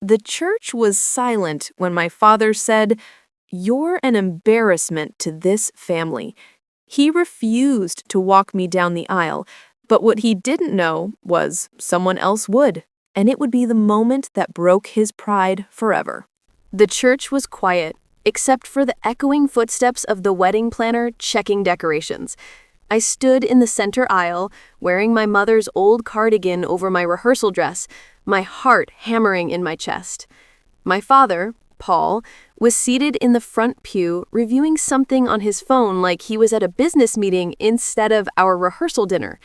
The church was silent when my father said, "You're an embarrassment to this family." He refused to walk me down the aisle, but what he didn't know was someone else would, and it would be the moment that broke his pride forever. The church was quiet, except for the echoing footsteps of the wedding planner checking decorations. I stood in the center aisle, wearing my mother's old cardigan over my rehearsal dress, my heart hammering in my chest. My father, Paul, was seated in the front pew, reviewing something on his phone like he was at a business meeting instead of our rehearsal dinner.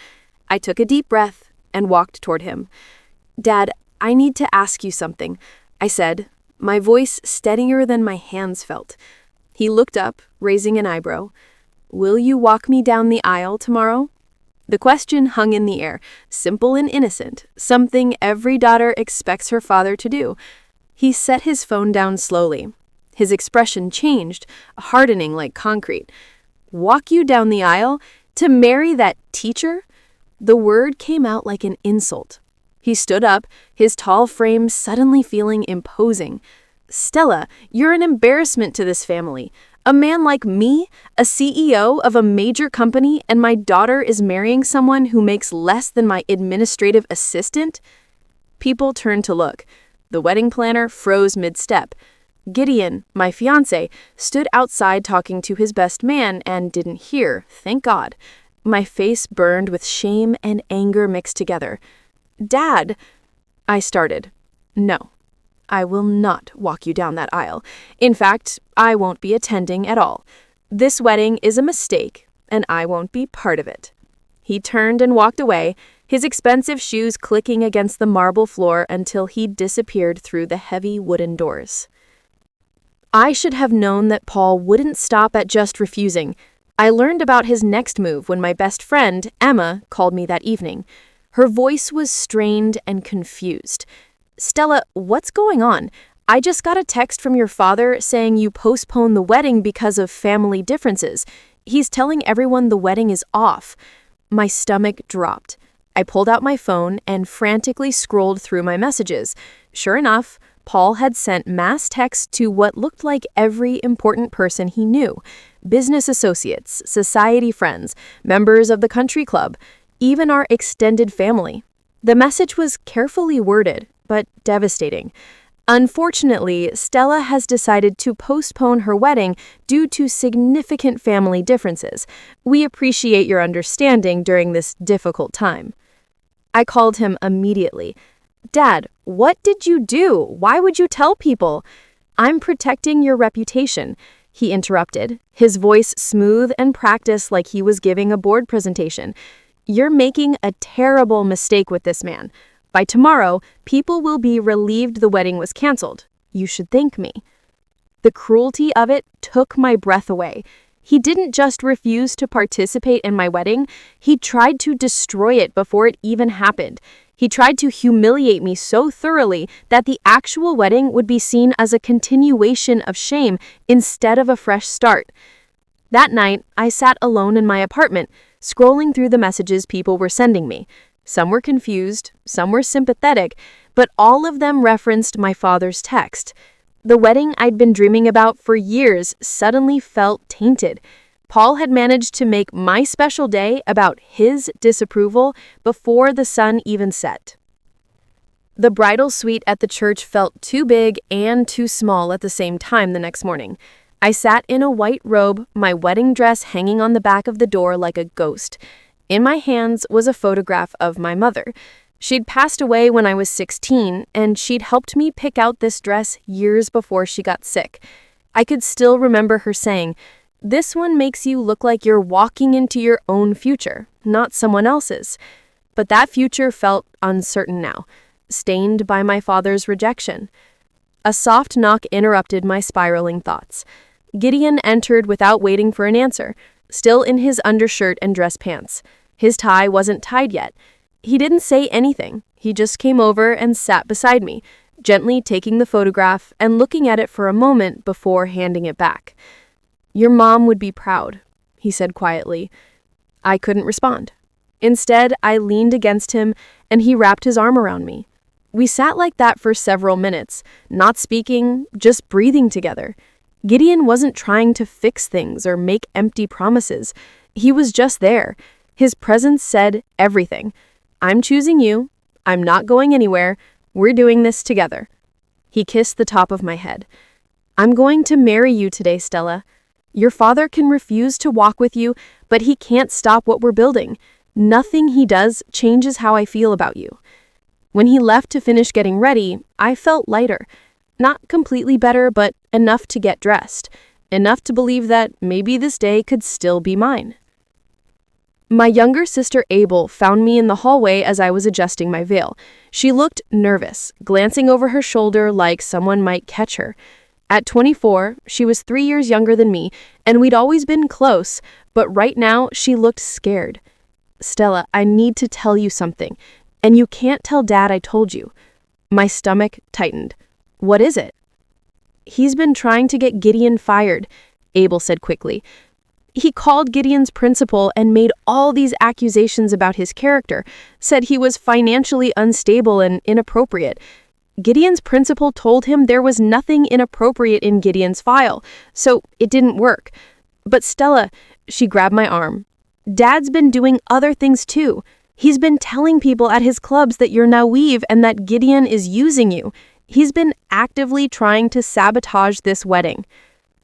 I took a deep breath and walked toward him. "Dad, I need to ask you something," I said, my voice steadier than my hands felt. He looked up, raising an eyebrow. "Will you walk me down the aisle tomorrow?" The question hung in the air, simple and innocent, something every daughter expects her father to do. He set his phone down slowly. His expression changed, hardening like concrete. "Walk you down the aisle? To marry that teacher?" The word came out like an insult. He stood up, his tall frame suddenly feeling imposing. "Stella, you're an embarrassment to this family. A man like me, a CEO of a major company, and my daughter is marrying someone who makes less than my administrative assistant?" People turned to look. The wedding planner froze mid-step. Gideon, my fiancé, stood outside talking to his best man and didn't hear, thank God. My face burned with shame and anger mixed together. "Dad," I started. "No, I will not walk you down that aisle. In fact, I won't be attending at all. This wedding is a mistake, and I won't be part of it." He turned and walked away, his expensive shoes clicking against the marble floor until he disappeared through the heavy wooden doors. I should have known that Paul wouldn't stop at just refusing. I learned about his next move when my best friend, Emma, called me that evening. Her voice was strained and confused. "Stella, what's going on? I just got a text from your father saying you postponed the wedding because of family differences. He's telling everyone the wedding is off." My stomach dropped. I pulled out my phone and frantically scrolled through my messages. Sure enough, Paul had sent mass texts to what looked like every important person he knew. Business associates, society friends, members of the country club, even our extended family. The message was carefully worded, but devastating. Unfortunately, Stella has decided to postpone her wedding due to significant family differences. We appreciate your understanding during this difficult time. I called him immediately. "Dad, what did you do? Why would you tell people?" "I'm protecting your reputation," he interrupted, his voice smooth and practiced like he was giving a board presentation. "You're making a terrible mistake with this man. By tomorrow, people will be relieved the wedding was canceled. You should thank me." The cruelty of it took my breath away. He didn't just refuse to participate in my wedding, he tried to destroy it before it even happened. He tried to humiliate me so thoroughly that the actual wedding would be seen as a continuation of shame instead of a fresh start. That night, I sat alone in my apartment, scrolling through the messages people were sending me. Some were confused, some were sympathetic, but all of them referenced my father's text. The wedding I'd been dreaming about for years suddenly felt tainted. Paul had managed to make my special day about his disapproval before the sun even set. The bridal suite at the church felt too big and too small at the same time the next morning. I sat in a white robe, my wedding dress hanging on the back of the door like a ghost. In my hands was a photograph of my mother. She'd passed away when I was 16, and she'd helped me pick out this dress years before she got sick. I could still remember her saying, "This one makes you look like you're walking into your own future, not someone else's." But that future felt uncertain now, stained by my father's rejection. A soft knock interrupted my spiraling thoughts. Gideon entered without waiting for an answer, still in his undershirt and dress pants. His tie wasn't tied yet. He didn't say anything. He just came over and sat beside me, gently taking the photograph and looking at it for a moment before handing it back. "Your mom would be proud," he said quietly. I couldn't respond. Instead, I leaned against him and he wrapped his arm around me. We sat like that for several minutes, not speaking, just breathing together. Gideon wasn't trying to fix things or make empty promises. He was just there. His presence said everything. I'm choosing you. I'm not going anywhere. We're doing this together. He kissed the top of my head. I'm going to marry you today, Stella. Your father can refuse to walk with you, but he can't stop what we're building. Nothing he does changes how I feel about you. When he left to finish getting ready, I felt lighter. Not completely better, but enough to get dressed. Enough to believe that maybe this day could still be mine. My younger sister Abel found me in the hallway as I was adjusting my veil. She looked nervous, glancing over her shoulder like someone might catch her. At 24, she was 3 years younger than me, and we'd always been close, but right now she looked scared. Stella, I need to tell you something, and you can't tell Dad I told you. My stomach tightened. What is it? He's been trying to get Gideon fired, Abel said quickly. He called Gideon's principal and made all these accusations about his character, said he was financially unstable and inappropriate. Gideon's principal told him there was nothing inappropriate in Gideon's file, so it didn't work. But Stella, she grabbed my arm. Dad's been doing other things too. He's been telling people at his clubs that you're naive and that Gideon is using you. He's been actively trying to sabotage this wedding.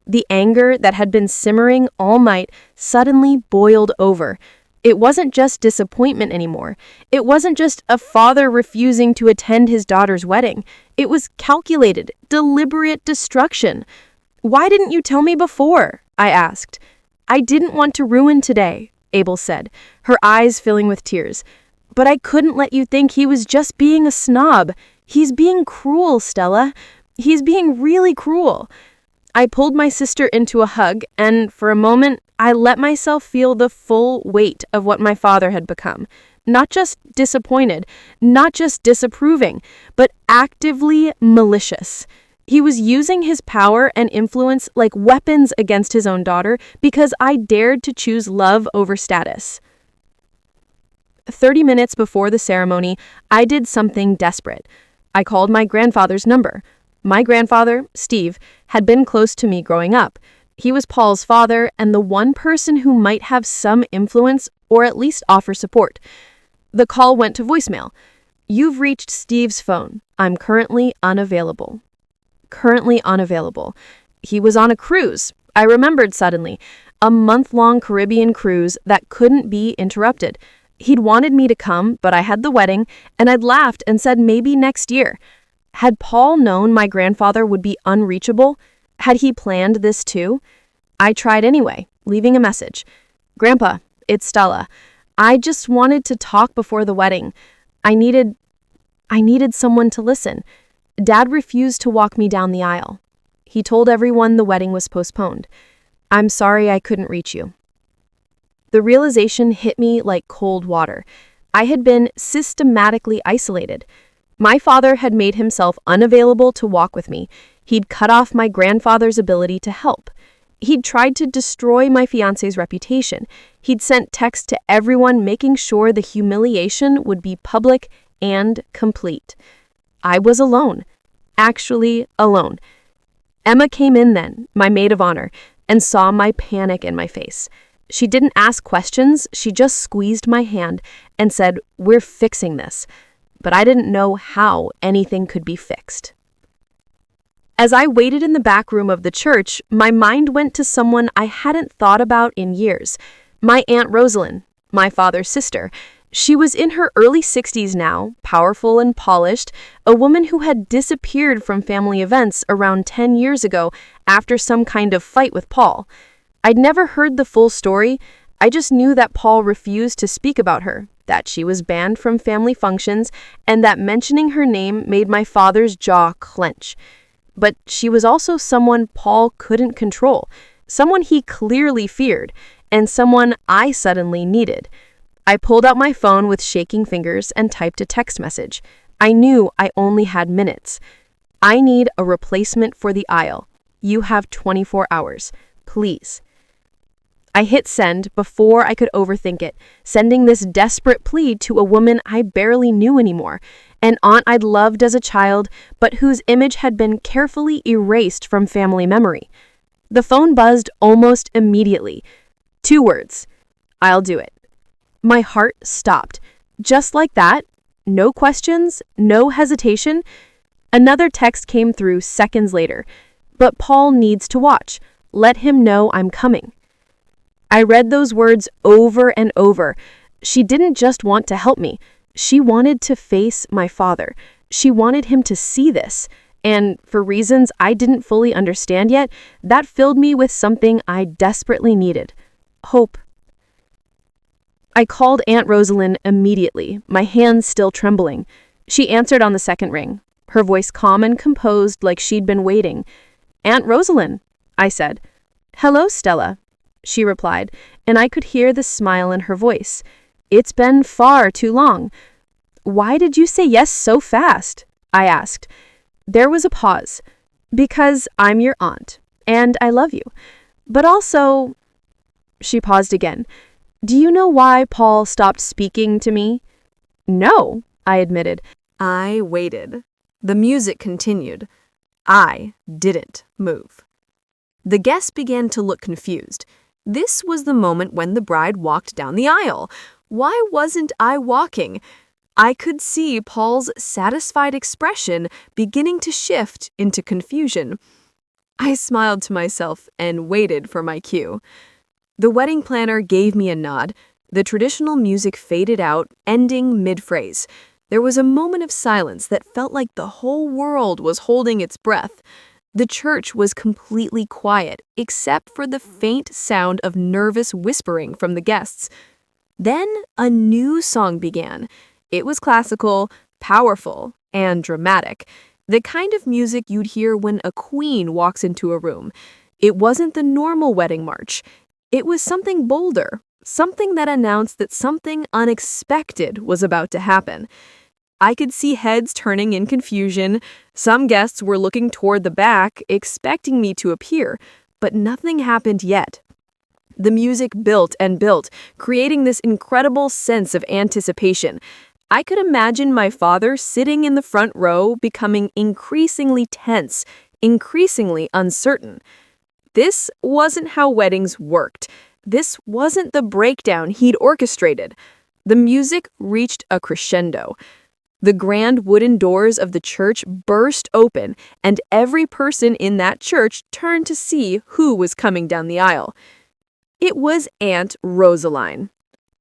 The anger that had been simmering all night suddenly boiled over. It wasn't just disappointment anymore. It wasn't just a father refusing to attend his daughter's wedding. It was calculated, deliberate destruction. Why didn't you tell me before? I asked. I didn't want to ruin today, Abel said, her eyes filling with tears. But I couldn't let you think he was just being a snob. He's being cruel, Stella. He's being really cruel. I pulled my sister into a hug, and for a moment, I let myself feel the full weight of what my father had become. Not just disappointed, not just disapproving, but actively malicious. He was using his power and influence like weapons against his own daughter because I dared to choose love over status. 30 minutes before the ceremony, I did something desperate. I called my grandfather's number. My grandfather, Steve, had been close to me growing up. He was Paul's father and the one person who might have some influence or at least offer support. The call went to voicemail. You've reached Steve's phone. I'm currently unavailable. Currently unavailable. He was on a cruise. I remembered suddenly. A month-long Caribbean cruise that couldn't be interrupted. He'd wanted me to come, but I had the wedding, and I'd laughed and said maybe next year. Had Paul known my grandfather would be unreachable? Had he planned this too? I tried anyway, leaving a message. Grandpa, it's Stella. I just wanted to talk before the wedding. I needed someone to listen. Dad refused to walk me down the aisle. He told everyone the wedding was postponed. I'm sorry I couldn't reach you. The realization hit me like cold water. I had been systematically isolated. My father had made himself unavailable to walk with me. He'd cut off my grandfather's ability to help. He'd tried to destroy my fiancé's reputation. He'd sent texts to everyone making sure the humiliation would be public and complete. I was alone. Actually alone. Emma came in then, my maid of honor, and saw my panic in my face. She didn't ask questions, she just squeezed my hand and said, "We're fixing this." But I didn't know how anything could be fixed. As I waited in the back room of the church, my mind went to someone I hadn't thought about in years. My Aunt Rosalind, my father's sister. She was in her early 60s now, powerful and polished, a woman who had disappeared from family events around 10 years ago after some kind of fight with Paul. I'd never heard the full story. I just knew that Paul refused to speak about her, that she was banned from family functions, and that mentioning her name made my father's jaw clench. But she was also someone Paul couldn't control, someone he clearly feared, and someone I suddenly needed. I pulled out my phone with shaking fingers and typed a text message. I knew I only had minutes. I need a replacement for the aisle. You have 24 hours. Please. I hit send before I could overthink it, sending this desperate plea to a woman I barely knew anymore, an aunt I'd loved as a child, but whose image had been carefully erased from family memory. The phone buzzed almost immediately. 2 words. I'll do it. My heart stopped. Just like that. No questions, no hesitation. Another text came through seconds later. But Paul needs to watch. Let him know I'm coming. I read those words over and over. She didn't just want to help me. She wanted to face my father. She wanted him to see this. And for reasons I didn't fully understand yet, that filled me with something I desperately needed. Hope. I called Aunt Rosalind immediately, my hands still trembling. She answered on the second ring, her voice calm and composed like she'd been waiting. "Aunt Rosalind," I said. "Hello, Stella," she replied, and I could hear the smile in her voice. "It's been far too long." "Why did you say yes so fast?" I asked. There was a pause. "Because I'm your aunt, and I love you. But also—" She paused again. "Do you know why Paul stopped speaking to me?" "No," I admitted. I waited. The music continued. I didn't move. The guests began to look confused. This was the moment when the bride walked down the aisle. Why wasn't I walking? I could see Paul's satisfied expression beginning to shift into confusion. I smiled to myself and waited for my cue. The wedding planner gave me a nod. The traditional music faded out, ending mid-phrase. There was a moment of silence that felt like the whole world was holding its breath. The church was completely quiet, except for the faint sound of nervous whispering from the guests. Then a new song began. It was classical, powerful, and dramatic. The kind of music you'd hear when a queen walks into a room. It wasn't the normal wedding march. It was something bolder, something that announced that something unexpected was about to happen. I could see heads turning in confusion. Some guests were looking toward the back, expecting me to appear, but nothing happened yet. The music built and built, creating this incredible sense of anticipation. I could imagine my father sitting in the front row, becoming increasingly tense, increasingly uncertain. This wasn't how weddings worked. This wasn't the breakdown he'd orchestrated. The music reached a crescendo. The grand wooden doors of the church burst open, and every person in that church turned to see who was coming down the aisle. It was Aunt Rosaline.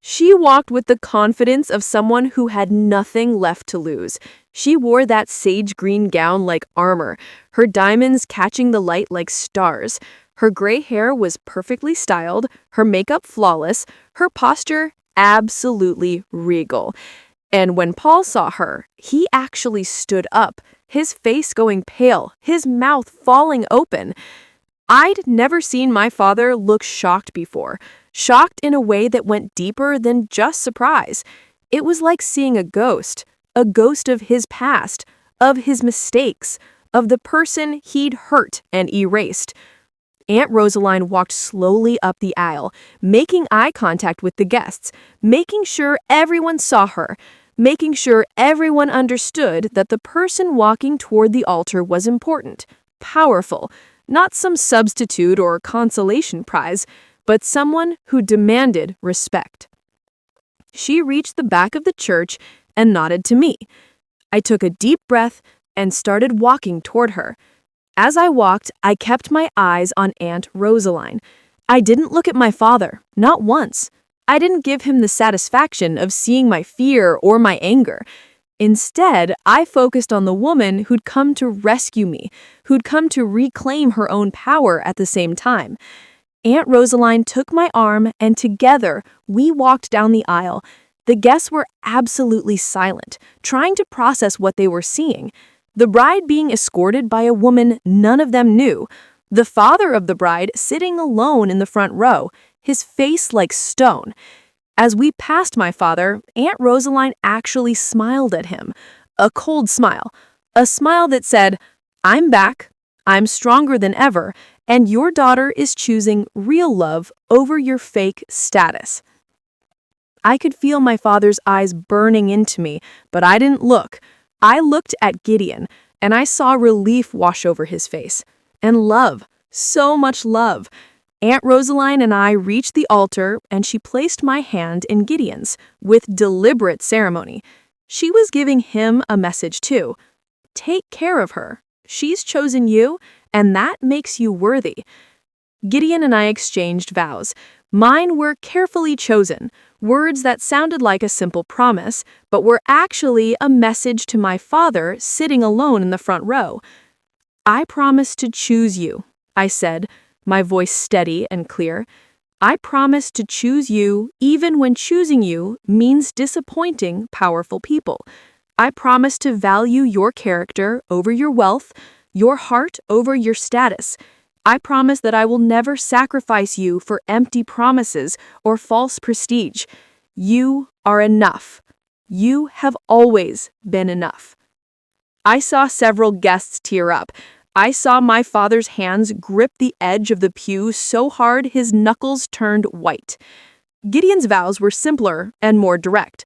She walked with the confidence of someone who had nothing left to lose. She wore that sage green gown like armor, her diamonds catching the light like stars. Her gray hair was perfectly styled, her makeup flawless, her posture absolutely regal. And when Paul saw her, he actually stood up, his face going pale, his mouth falling open. I'd never seen my father look shocked before, shocked in a way that went deeper than just surprise. It was like seeing a ghost of his past, of his mistakes, of the person he'd hurt and erased. Aunt Rosaline walked slowly up the aisle, making eye contact with the guests, making sure everyone saw her, making sure everyone understood that the person walking toward the altar was important, powerful, not some substitute or consolation prize, but someone who demanded respect. She reached the back of the church and nodded to me. I took a deep breath and started walking toward her. As I walked, I kept my eyes on Aunt Rosaline. I didn't look at my father, not once. I didn't give him the satisfaction of seeing my fear or my anger. Instead, I focused on the woman who'd come to rescue me, who'd come to reclaim her own power at the same time. Aunt Rosaline took my arm, and together, we walked down the aisle. The guests were absolutely silent, trying to process what they were seeing. The bride being escorted by a woman none of them knew. The father of the bride sitting alone in the front row, his face like stone. As we passed my father, Aunt Rosaline actually smiled at him. A cold smile. A smile that said, "I'm back, I'm stronger than ever, and your daughter is choosing real love over your fake status." I could feel my father's eyes burning into me, but I didn't look. I looked at Gideon, and I saw relief wash over his face. And love, so much love. Aunt Rosaline and I reached the altar, and she placed my hand in Gideon's with deliberate ceremony. She was giving him a message too. Take care of her. She's chosen you, and that makes you worthy. Gideon and I exchanged vows. Mine were carefully chosen, words that sounded like a simple promise, but were actually a message to my father sitting alone in the front row. I promise to choose you, I said, my voice steady and clear. I promise to choose you even when choosing you means disappointing powerful people. I promise to value your character over your wealth, your heart over your status. I promise that I will never sacrifice you for empty promises or false prestige. You are enough. You have always been enough. I saw several guests tear up. I saw my father's hands grip the edge of the pew so hard his knuckles turned white. Gideon's vows were simpler and more direct.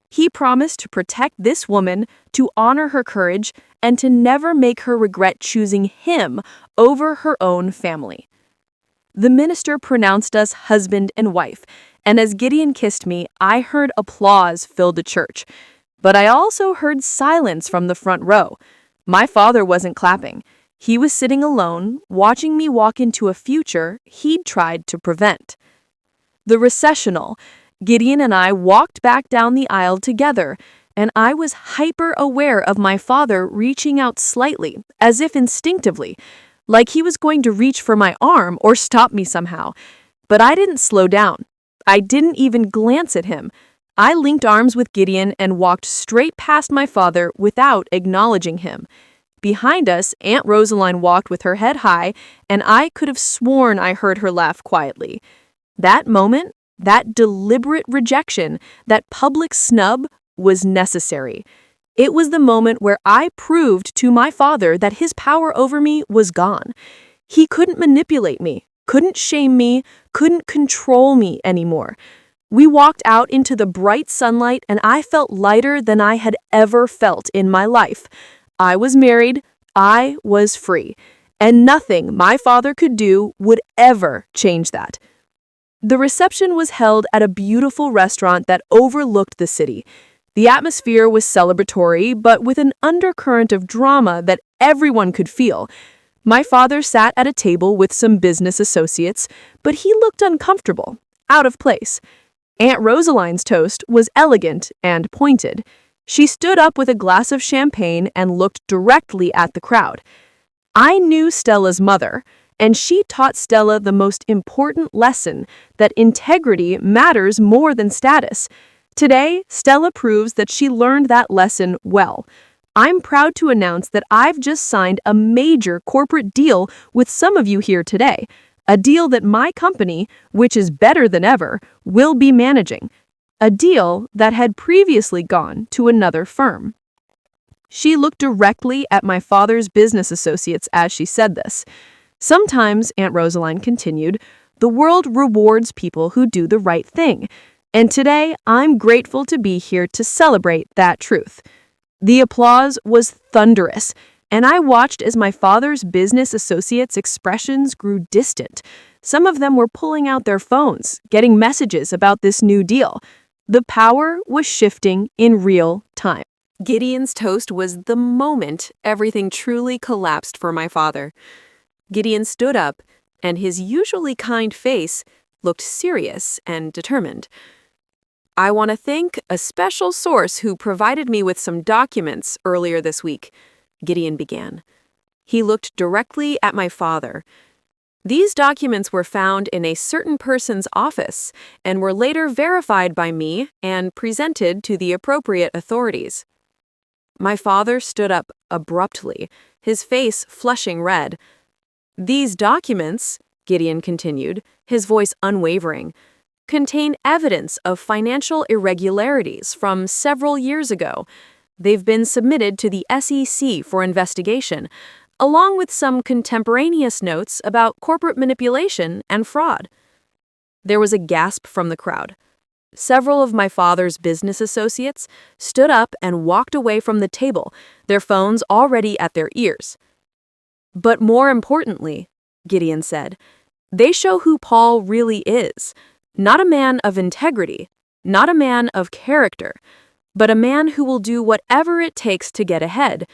He promised to protect this woman, to honor her courage, and to never make her regret choosing him over her own family. The minister pronounced us husband and wife, and as Gideon kissed me, I heard applause fill the church. But I also heard silence from the front row. My father wasn't clapping. He was sitting alone, watching me walk into a future he'd tried to prevent. The recessional. Gideon and I walked back down the aisle together, and I was hyper-aware of my father reaching out slightly, as if instinctively, like he was going to reach for my arm or stop me somehow. But I didn't slow down. I didn't even glance at him. I linked arms with Gideon and walked straight past my father without acknowledging him. Behind us, Aunt Rosaline walked with her head high, and I could have sworn I heard her laugh quietly. That moment, that deliberate rejection, that public snub, was necessary. It was the moment where I proved to my father that his power over me was gone. He couldn't manipulate me, couldn't shame me, couldn't control me anymore. We walked out into the bright sunlight, and I felt lighter than I had ever felt in my life. I was married, I was free, and nothing my father could do would ever change that. The reception was held at a beautiful restaurant that overlooked the city. The atmosphere was celebratory, but with an undercurrent of drama that everyone could feel. My father sat at a table with some business associates, but he looked uncomfortable, out of place. Aunt Rosaline's toast was elegant and pointed. She stood up with a glass of champagne and looked directly at the crowd. I knew Stella's mother, and she taught Stella the most important lesson, that integrity matters more than status. Today, Stella proves that she learned that lesson well. I'm proud to announce that I've just signed a major corporate deal with some of you here today, a deal that my company, which is better than ever, will be managing, a deal that had previously gone to another firm. She looked directly at my father's business associates as she said this. Sometimes, Aunt Rosaline continued, the world rewards people who do the right thing, and today I'm grateful to be here to celebrate that truth. The applause was thunderous, and I watched as my father's business associates' expressions grew distant. Some of them were pulling out their phones, getting messages about this new deal. The power was shifting in real time. Gideon's toast was the moment everything truly collapsed for my father. Gideon stood up, and his usually kind face looked serious and determined. I want to thank a special source who provided me with some documents earlier this week, Gideon began. He looked directly at my father. These documents were found in a certain person's office and were later verified by me and presented to the appropriate authorities. My father stood up abruptly, his face flushing red. These documents, Gideon continued, his voice unwavering, contain evidence of financial irregularities from several years ago. They've been submitted to the SEC for investigation, along with some contemporaneous notes about corporate manipulation and fraud. There was a gasp from the crowd. Several of my father's business associates stood up and walked away from the table, their phones already at their ears. But more importantly, Gideon said, they show who Paul really is. Not a man of integrity, not a man of character, but a man who will do whatever it takes to get ahead,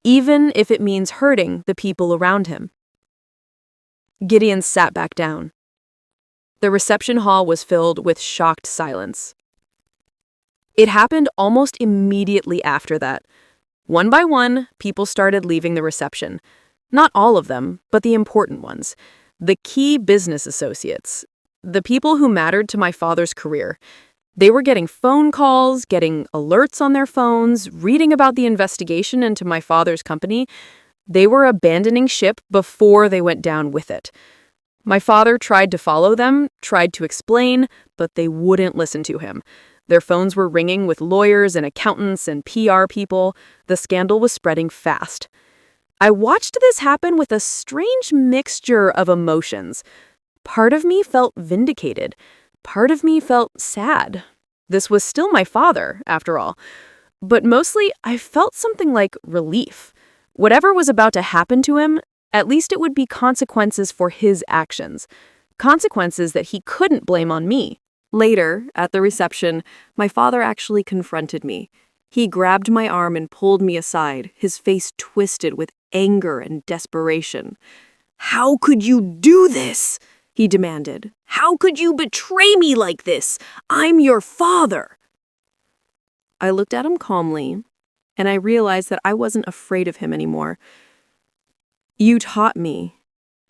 even if it means hurting the people around him. Gideon sat back down. The reception hall was filled with shocked silence. It happened almost immediately after that. One by one, people started leaving the reception. Not all of them, but the important ones. The key business associates. The people who mattered to my father's career. They were getting phone calls, getting alerts on their phones, reading about the investigation into my father's company. They were abandoning ship before they went down with it. My father tried to follow them, tried to explain, but they wouldn't listen to him. Their phones were ringing with lawyers and accountants and PR people. The scandal was spreading fast. I watched this happen with a strange mixture of emotions. Part of me felt vindicated. Part of me felt sad. This was still my father, after all. But mostly, I felt something like relief. Whatever was about to happen to him, at least it would be consequences for his actions. Consequences that he couldn't blame on me. Later, at the reception, my father actually confronted me. He grabbed my arm and pulled me aside, his face twisted with anger and desperation. "How could you do this?" he demanded. "How could you betray me like this? I'm your father." I looked at him calmly, and I realized that I wasn't afraid of him anymore. "You taught me,"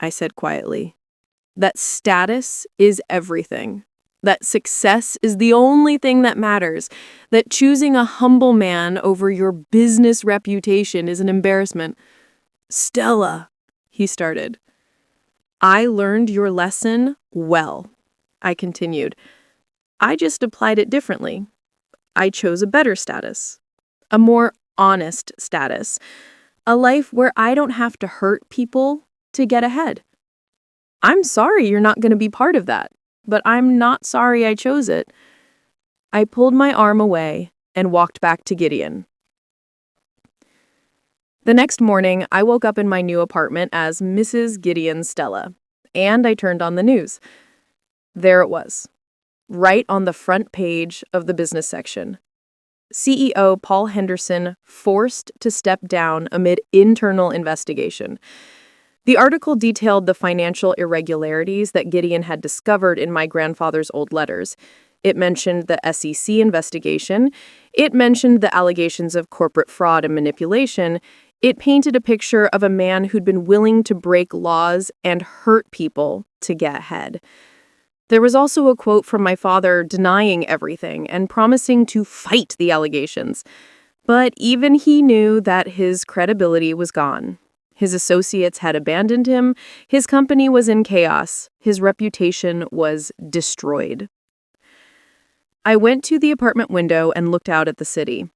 I said quietly, "that status is everything. That success is the only thing that matters. That choosing a humble man over your business reputation is an embarrassment." "Stella," he started. "I learned your lesson well," I continued. "I just applied it differently. I chose a better status, a more honest status, a life where I don't have to hurt people to get ahead. I'm sorry you're not going to be part of that, but I'm not sorry I chose it." I pulled my arm away and walked back to Gideon. The next morning, I woke up in my new apartment as Mrs. Gideon Stella, and I turned on the news. There it was, right on the front page of the business section. CEO Paul Henderson forced to step down amid internal investigation. The article detailed the financial irregularities that Gideon had discovered in my grandfather's old letters. It mentioned the SEC investigation. It mentioned the allegations of corporate fraud and manipulation. It painted a picture of a man who'd been willing to break laws and hurt people to get ahead. There was also a quote from my father denying everything and promising to fight the allegations. But even he knew that his credibility was gone. His associates had abandoned him, his company was in chaos, his reputation was destroyed. I went to the apartment window and looked out at the city.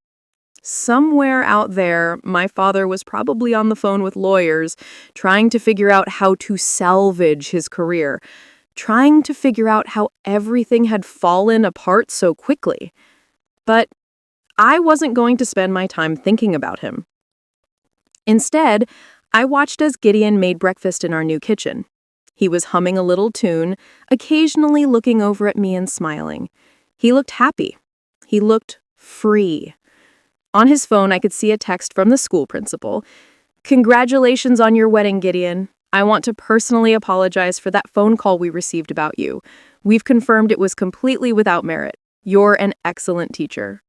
Somewhere out there, my father was probably on the phone with lawyers, trying to figure out how to salvage his career, trying to figure out how everything had fallen apart so quickly. But I wasn't going to spend my time thinking about him. Instead, I watched as Gideon made breakfast in our new kitchen. He was humming a little tune, occasionally looking over at me and smiling. He looked happy. He looked free. On his phone, I could see a text from the school principal. "Congratulations on your wedding, Gideon. I want to personally apologize for that phone call we received about you. We've confirmed it was completely without merit. You're an excellent teacher."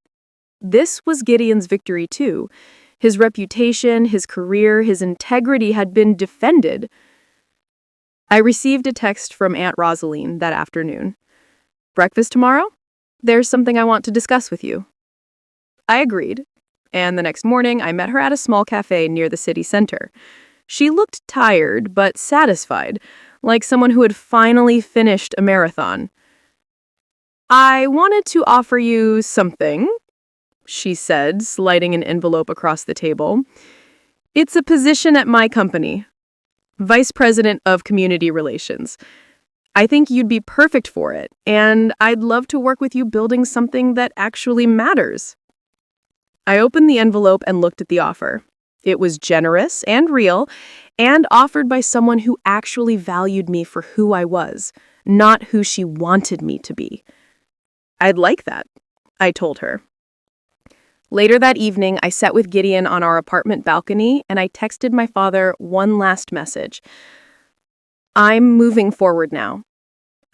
This was Gideon's victory, too. His reputation, his career, his integrity had been defended. I received a text from Aunt Rosaline that afternoon. "Breakfast tomorrow? There's something I want to discuss with you." I agreed, and the next morning I met her at a small cafe near the city center. She looked tired but satisfied, like someone who had finally finished a marathon. "I wanted to offer you something," she said, sliding an envelope across the table. "It's a position at my company, Vice President of Community Relations. I think you'd be perfect for it, and I'd love to work with you building something that actually matters. I opened the envelope and looked at the offer. It was generous and real, and offered by someone who actually valued me for who I was, not who she wanted me to be. I'd like that, I told her. Later that evening, I sat with Gideon on our apartment balcony and I texted my father one last message. I'm moving forward now.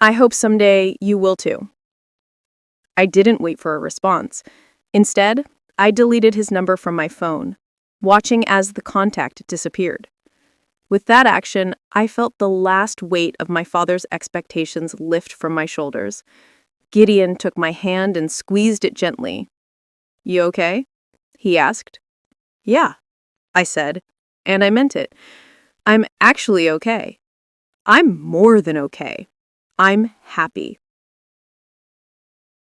I hope someday you will too. I didn't wait for a response. Instead, I deleted his number from my phone, watching as the contact disappeared. With that action, I felt the last weight of my father's expectations lift from my shoulders. Gideon took my hand and squeezed it gently. You okay? He asked. Yeah, I said, and I meant it. I'm actually okay. I'm more than okay. I'm happy.